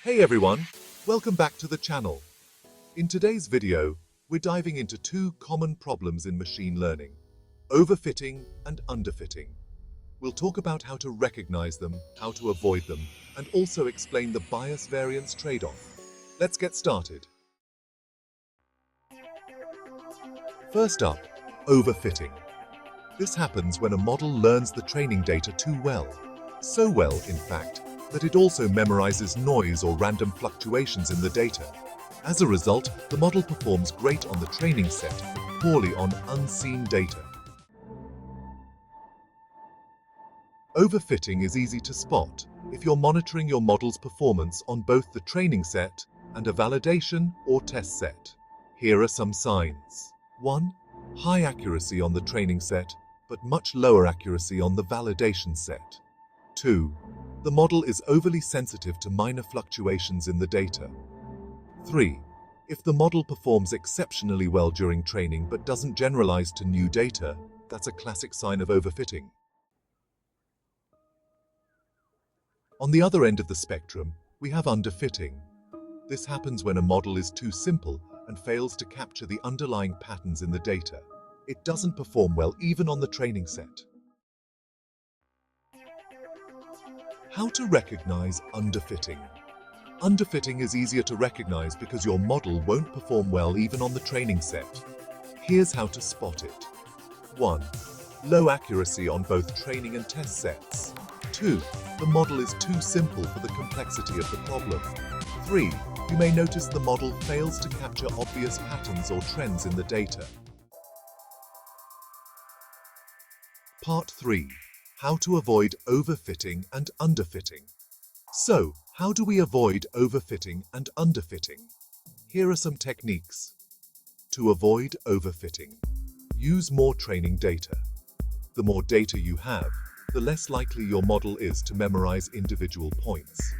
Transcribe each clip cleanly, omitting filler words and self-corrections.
Hey everyone, welcome back to the channel. In today's video, we're diving into two common problems in machine learning, overfitting and underfitting. We'll talk about how to recognize them, how to avoid them, and also explain the bias-variance trade-off. Let's get started. First up, overfitting. This happens when a model learns the training data too well. So well, in fact, that it also memorizes noise or random fluctuations in the data. As a result, the model performs great on the training set, but poorly on unseen data. Overfitting is easy to spot if you're monitoring your model's performance on both the training set and a validation or test set. Here are some signs. 1. High accuracy on the training set, but much lower accuracy on the validation set. 2. The model is overly sensitive to minor fluctuations in the data. 3. If the model performs exceptionally well during training but doesn't generalize to new data, that's a classic sign of overfitting. On the other end of the spectrum, we have underfitting. This happens when a model is too simple and fails to capture the underlying patterns in the data. It doesn't perform well even on the training set. How to recognize underfitting. Underfitting is easier to recognize because your model won't perform well even on the training set. Here's how to spot it. 1. Low accuracy on both training and test sets. 2. The model is too simple for the complexity of the problem. 3. You may notice the model fails to capture obvious patterns or trends in the data. Part 3. How to avoid overfitting and underfitting. So, how do we avoid overfitting and underfitting? Here are some techniques. To avoid overfitting, use more training data. The more data you have, the less likely your model is to memorize individual points.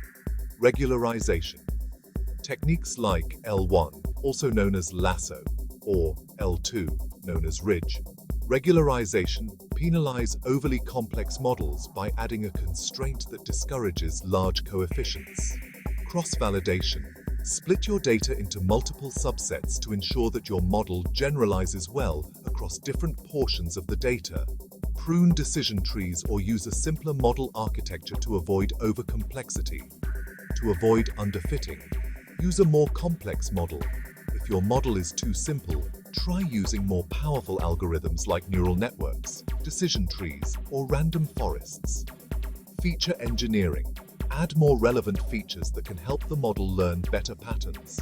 Regularization. Techniques like L1, also known as lasso, or L2, known as ridge. Regularization penalize overly complex models by adding a constraint that discourages large coefficients. Cross-validation. Split your data into multiple subsets to ensure that your model generalizes well across different portions of the data. Prune decision trees or use a simpler model architecture to avoid overcomplexity. To avoid underfitting, use a more complex model. If your model is too simple, try using more powerful algorithms like neural networks, decision trees, or random forests. Feature engineering. Add more relevant features that can help the model learn better patterns.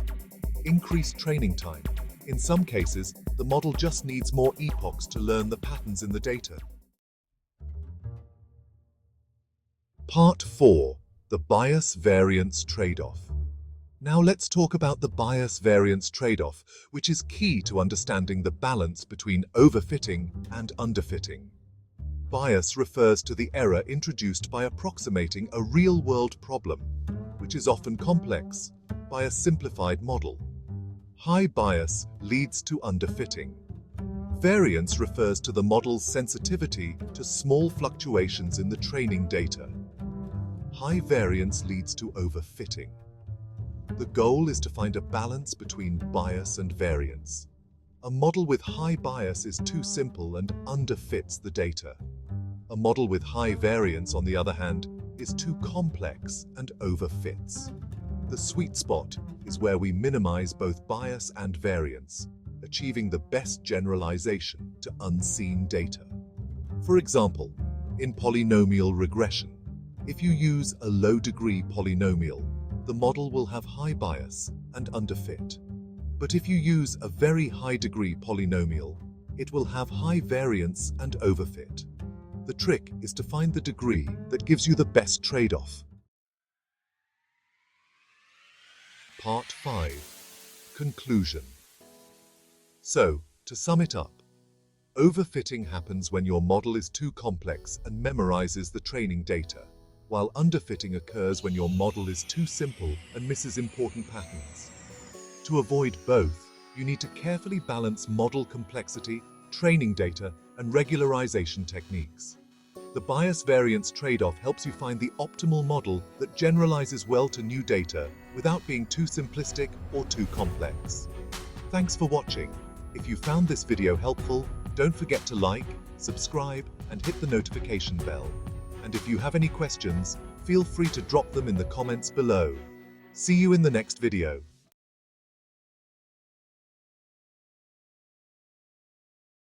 Increase training time. In some cases, the model just needs more epochs to learn the patterns in the data. Part 4. The Bias-Variance Trade-off. Now let's talk about the bias-variance trade-off, which is key to understanding the balance between overfitting and underfitting. Bias refers to the error introduced by approximating a real-world problem, which is often complex, by a simplified model. High bias leads to underfitting. Variance refers to the model's sensitivity to small fluctuations in the training data. High variance leads to overfitting. The goal is to find a balance between bias and variance. A model with high bias is too simple and underfits the data. A model with high variance, on the other hand, is too complex and overfits. The sweet spot is where we minimize both bias and variance, achieving the best generalization to unseen data. For example, in polynomial regression, if you use a low-degree polynomial, the model will have high bias and underfit. But if you use a very high-degree polynomial, it will have high variance and overfit. The trick is to find the degree that gives you the best trade-off. Part 5. Conclusion. So, to sum it up, overfitting happens when your model is too complex and memorizes the training data, while underfitting occurs when your model is too simple and misses important patterns. To avoid both, you need to carefully balance model complexity, training data, and regularization techniques. The bias-variance trade-off helps you find the optimal model that generalizes well to new data without being too simplistic or too complex. Thanks for watching. If you found this video helpful, don't forget to like, subscribe, and hit the notification bell. And if you have any questions, feel free to drop them in the comments below. See you in the next video.